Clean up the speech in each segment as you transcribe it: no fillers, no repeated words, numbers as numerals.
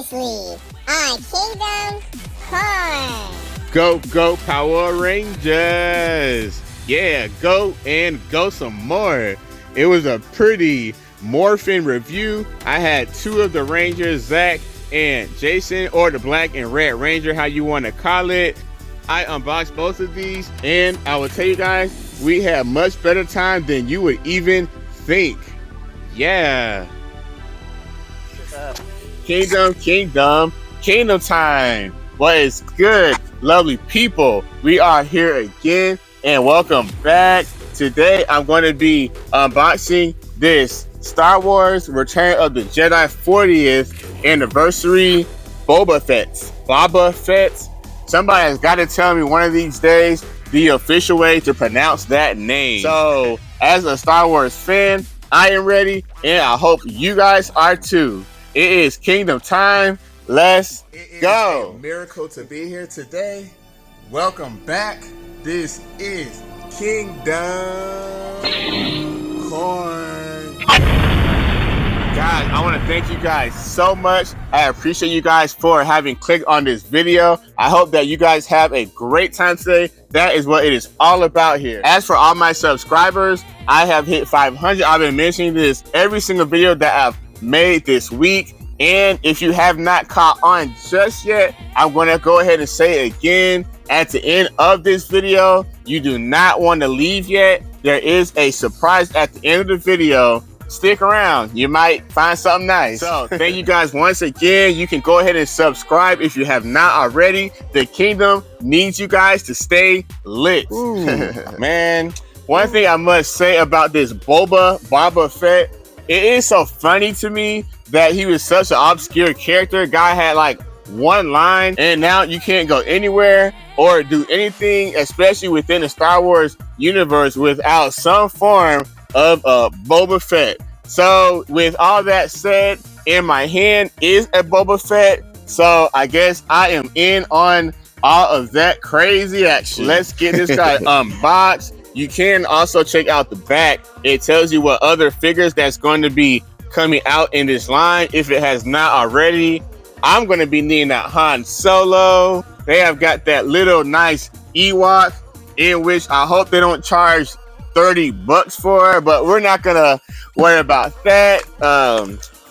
previously on Kingdom Corn. Go Power Rangers! Yeah, go and go some more. It was a pretty morphin review. I had two of the Rangers, Zach and Jason, or the Black and Red Ranger, how you want to call it. I unboxed both of these, and I will tell you guys, we had much better time than you would even think. Yeah. Kingdom time. What is good, lovely people? We are here again, and welcome back. Today, I'm going to be unboxing this Star Wars Return of the Jedi 40th anniversary Boba Fett. Somebody has got to tell me one of these days the official way to pronounce that name. So, as a Star Wars fan, I am ready, and I hope you guys are too. It is Kingdom time. Let's go. It is a miracle to be here today. Welcome back. This is Kingdom Corn. Guys, I want to thank you guys so much. I appreciate you guys for having clicked on this video. I hope that you guys have a great time today. That is what it is all about here. As for all my subscribers, I have hit 500. I've been mentioning this every single video that I've made this week. And if you have not caught on just yet, I'm going to go ahead and say it again at the end of this video. You do not want to leave yet. There is a surprise at the end of the video. Stick around. You might find something nice. So thank you guys once again. You can go ahead and subscribe if you have not already. The kingdom needs you guys to stay lit. Man, one thing I must say about this Boba Fett, it is so funny to me that he was such an obscure character. Guy had like one line, and now you can't go anywhere or do anything, especially within the Star Wars universe, without some form of Boba Fett. So with all that said, in my hand is a Boba Fett. So I guess I am in on all of that crazy action. Let's get this guy unboxed. You can also check out the back. It tells you what other figures that's going to be coming out in this line if it has not already. I'm going to be needing that Han Solo. They have got that little nice Ewok, in which I hope they don't charge $30 for, but we're not going to worry about that.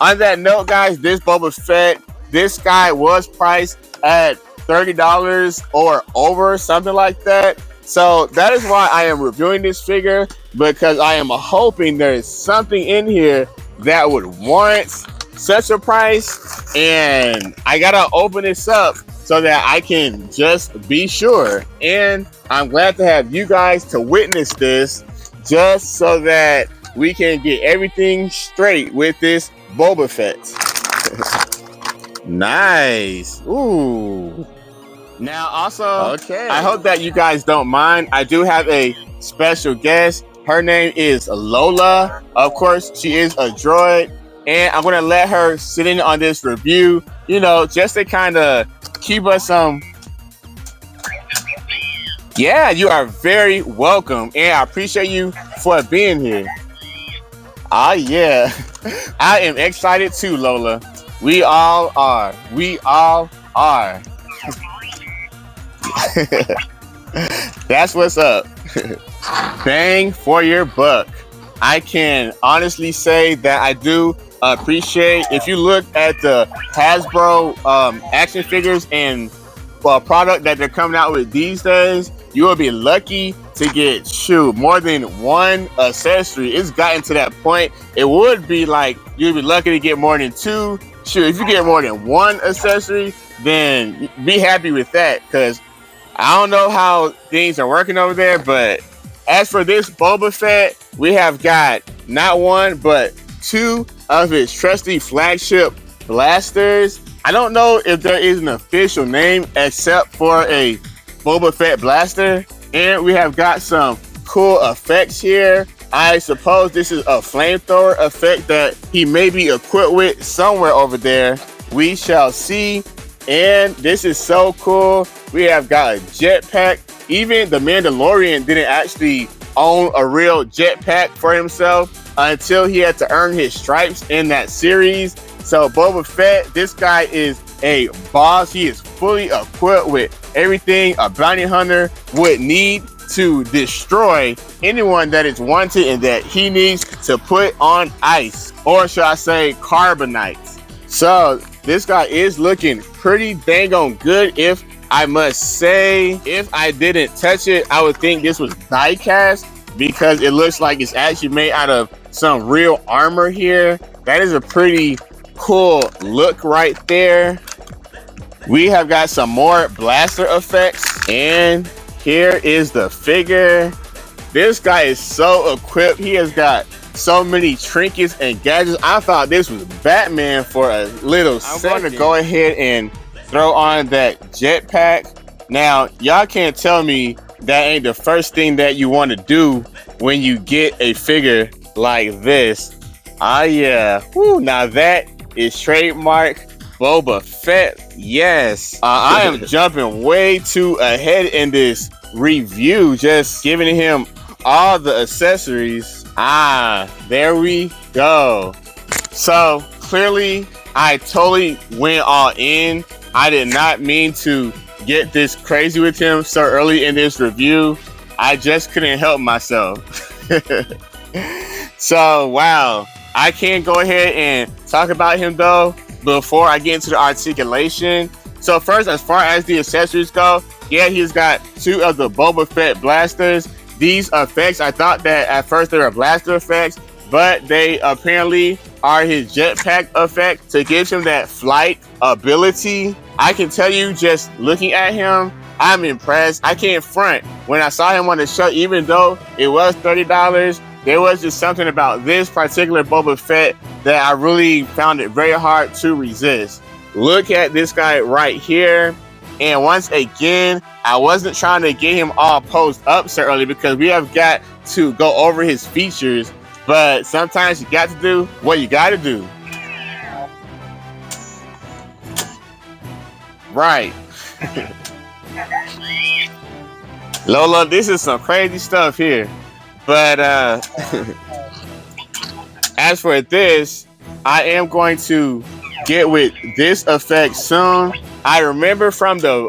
On that note, guys, this Boba Fett, this guy was priced at $30 or over, something like that. So that is why I am reviewing this figure, because I am hoping there is something in here that would warrant such a price, and I gotta open this up so that I can just be sure. And I'm glad to have you guys to witness this, just so that we can get everything straight with this Boba Fett. Nice. Ooh. Now also, okay, I hope that you guys don't mind. I do have a special guest. Her name is Lola. Of course, she is a droid. And I'm going to let her sit in on this review, you know, just to kind of keep us some. Yeah, you are very welcome. And I appreciate you for being here. Ah, yeah. I am excited too, Lola. We all are. We all are. That's what's up. Bang for your buck. I can honestly say that I do appreciate, if you look at the Hasbro action figures and product that they're coming out with these days, you will be lucky to get more than one accessory. It's gotten to that point. It would be like you'd be lucky to get more than two. If you get more than one accessory, then be happy with that, because I don't know how things are working over there. But as for this Boba Fett, we have got not one but two of his trusty flagship blasters. I don't know if there is an official name except for a Boba Fett blaster. And we have got some cool effects here. I suppose this is a flamethrower effect that he may be equipped with somewhere over there. We shall see. And this is so cool. We have got a jetpack. Even the Mandalorian didn't actually own a real jetpack for himself until he had to earn his stripes in that series. So Boba Fett, this guy is a boss. He is fully equipped with everything a bounty hunter would need to destroy anyone that is wanted and that he needs to put on ice, or should I say carbonite. So this guy is looking pretty dang on good, if I must say. If I didn't touch it, I would think this was die cast, because it looks like it's actually made out of some real armor here. That is a pretty cool look right there. We have got some more blaster effects, and here is the figure. This guy is so equipped. He has got so many trinkets and gadgets. I thought this was Batman for a little second. I'm going to go ahead and throw on that jetpack. Now, y'all can't tell me that ain't the first thing that you want to do when you get a figure like this. Ah, yeah. Woo, now that is trademark Boba Fett. Yes. I am jumping way too ahead in this review, just giving him all the accessories. Ah, there we go. So clearly I totally went all in. I did not mean to get this crazy with him so early in this review. I just couldn't help myself. So wow, I can go ahead and talk about him though before I get into the articulation. So first, as far as the accessories go, yeah, he's got two of the Boba Fett blasters. These effects, I thought that at first they were blaster effects, but they apparently are his jetpack effect to give him that flight ability. I can tell you, just looking at him, I'm impressed. I can't front. When I saw him on the show, even though it was $30, there was just something about this particular Boba Fett that I really found it very hard to resist. Look at this guy right here. And once again, I wasn't trying to get him all posed up so early because we have got to go over his features. But sometimes you got to do what you got to do. Right. Lola, this is some crazy stuff here. But as for this, I am going to get with this effect soon. I remember from the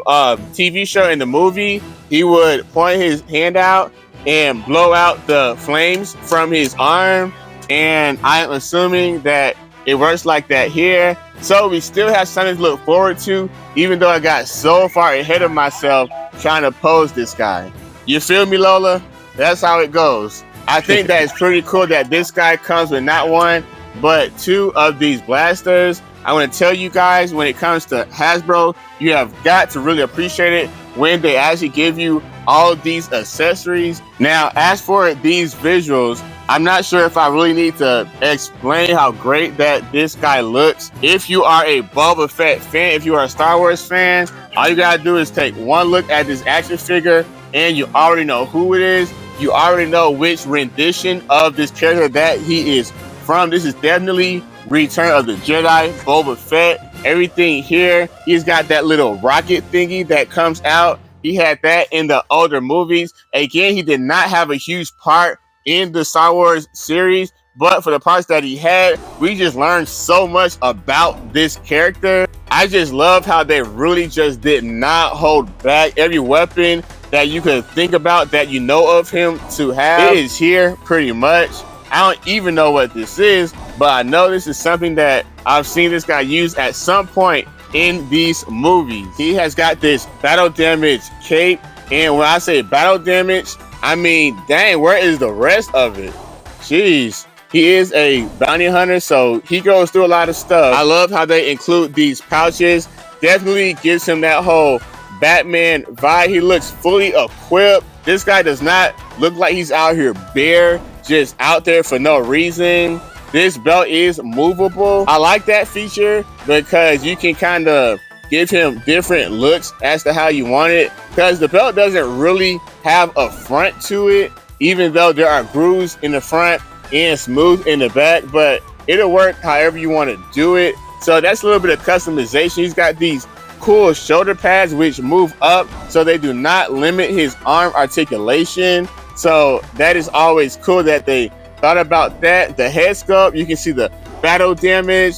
TV show and the movie, he would point his hand out and blow out the flames from his arm. And I'm assuming that it works like that here. So we still have something to look forward to, even though I got so far ahead of myself trying to pose this guy. You feel me, Lola? That's how it goes. I think that it's pretty cool that this guy comes with not one, but two of these blasters. I want to tell you guys, when it comes to Hasbro, you have got to really appreciate it when they actually give you all of these accessories. Now, as for these visuals, I'm not sure if I really need to explain how great that this guy looks. If you are a Boba Fett fan, if you are a Star Wars fan, all you gotta do is take one look at this action figure and you already know who it is. You already know which rendition of this character that he is from. This is definitely Return of the Jedi, Boba Fett. Everything here, he's got that little rocket thingy that comes out. He had that in the older movies. Again, he did not have a huge part in the Star Wars series, but for the parts that he had, we just learned so much about this character. I just love how they really just did not hold back. Every weapon that you could think about that you know of him to have, it is here pretty much. I don't even know what this is, but I know this is something that I've seen this guy use at some point in these movies. He has got this battle damage cape, and when I say battle damage, I mean, dang, where is the rest of it? Jeez. He is a bounty hunter, so he goes through a lot of stuff. I love how they include these pouches. Definitely gives him that whole Batman vibe. He looks fully equipped. This guy does not look like he's out here bare, just out there for no reason. This belt is movable. I like that feature because you can kind of give him different looks as to how you want it, because the belt doesn't really have a front to it, even though there are grooves in the front and smooth in the back, but it'll work however you want to do it. So that's a little bit of customization. He's got these cool shoulder pads which move up so they do not limit his arm articulation. So that is always cool that they thought about that. The head sculpt, you can see the battle damage.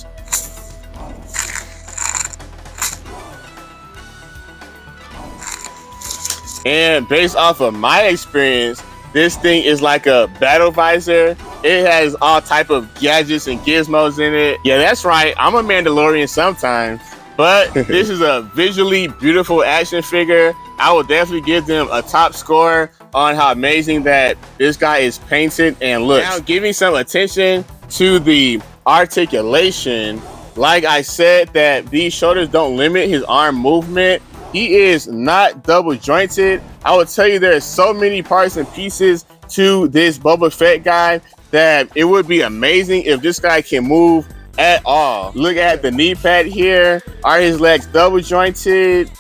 And based off of my experience, this thing is like a battle visor. It has all type of gadgets and gizmos in it. Yeah, that's right. I'm a Mandalorian sometimes. But this is a visually beautiful action figure. I will definitely give them a top score on how amazing that this guy is painted and looks. Now, giving some attention to the articulation, like I said, that these shoulders don't limit his arm movement. He is not double jointed. I will tell you there's so many parts and pieces to this Boba Fett guy that it would be amazing if this guy can move at all. Look at the knee pad here. Are his legs double jointed?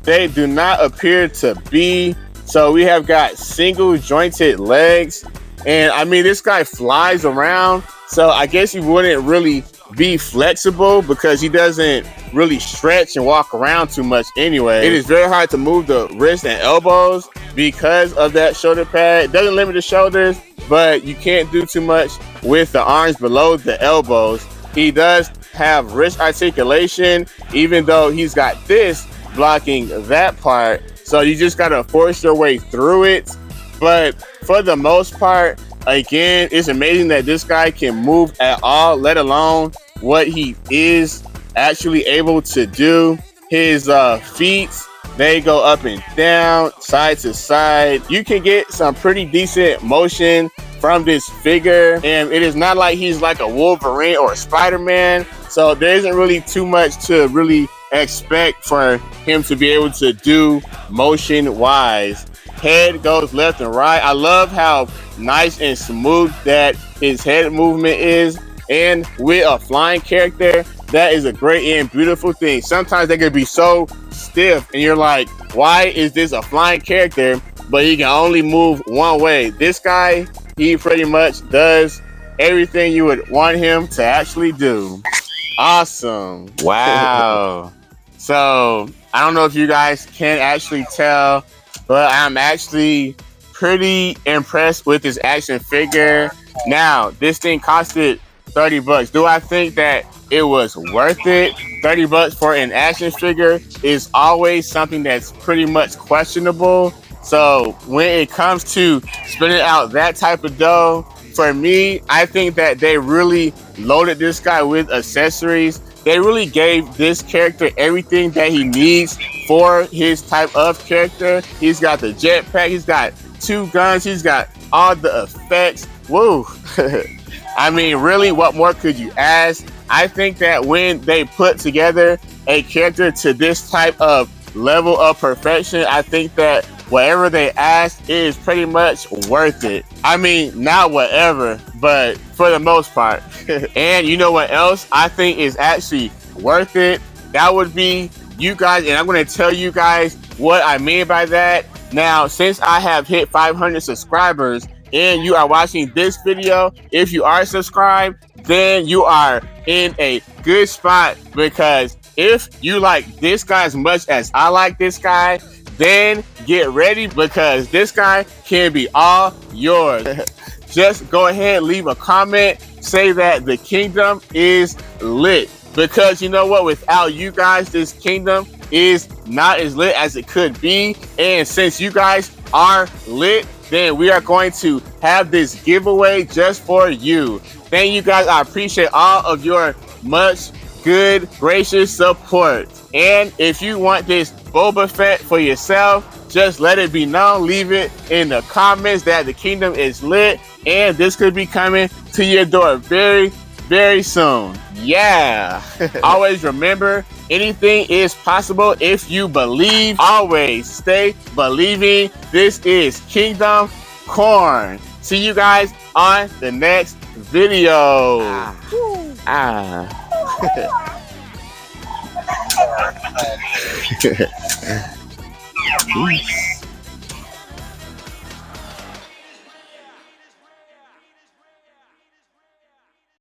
They do not appear to be. So we have got single jointed legs. And I mean, this guy flies around. So I guess he wouldn't really be flexible because he doesn't really stretch and walk around too much anyway. It is very hard to move the wrists and elbows because of that shoulder pad. It doesn't limit the shoulders, but you can't do too much with the arms below the elbows. He does have wrist articulation, even though he's got this blocking that part. So you just gotta force your way through it. But for the most part, again, it's amazing that this guy can move at all, let alone what he is actually able to do. His feet, they go up and down, side to side. You can get some pretty decent motion from this figure, and it is not like he's like a Wolverine or a Spider-Man, so there isn't really too much to really expect for him to be able to do motion wise. Head goes left and right. I love how nice and smooth that his head movement is, and with a flying character, that is a great and beautiful thing. Sometimes they can be so stiff and you're like, why is this a flying character but he can only move one way? This guy, he pretty much does everything you would want him to actually do. Awesome. Wow. So I don't know if you guys can actually tell, but I'm actually pretty impressed with this action figure. Now, this thing costed $30. Do I think that it was worth it? $30 for an action figure is always something that's pretty much questionable. So when it comes to spending out that type of dough, for me, I think that they really loaded this guy with accessories. They really gave this character everything that he needs for his type of character. He's got the jetpack, he's got 2 guns, he's got all the effects. Woo! I mean, really, what more could you ask? I think that when they put together a character to this type of level of perfection, I think that whatever they asked is pretty much worth it. I mean, not whatever, but for the most part. And you know what else I think is actually worth it? That would be you guys, and I'm going to tell you guys what I mean by that. Now, since I have hit 500 subscribers and you are watching this video, if you are subscribed, then you are in a good spot, because if you like this guy as much as I like this guy, then get ready, because this guy can be all yours. Just go ahead, leave a comment, say that the kingdom is lit, because you know what, without you guys, this kingdom is not as lit as it could be. And since you guys are lit, then we are going to have this giveaway just for you. Thank you guys. I appreciate all of your much good, gracious support. And if you want this Boba Fett for yourself, just let it be known. Leave it in the comments that the kingdom is lit, and this could be coming to your door very, very soon. Yeah. Always remember, anything is possible if you believe. Always stay believing. This is Kingdom Corn. See you guys on the next video. Peace.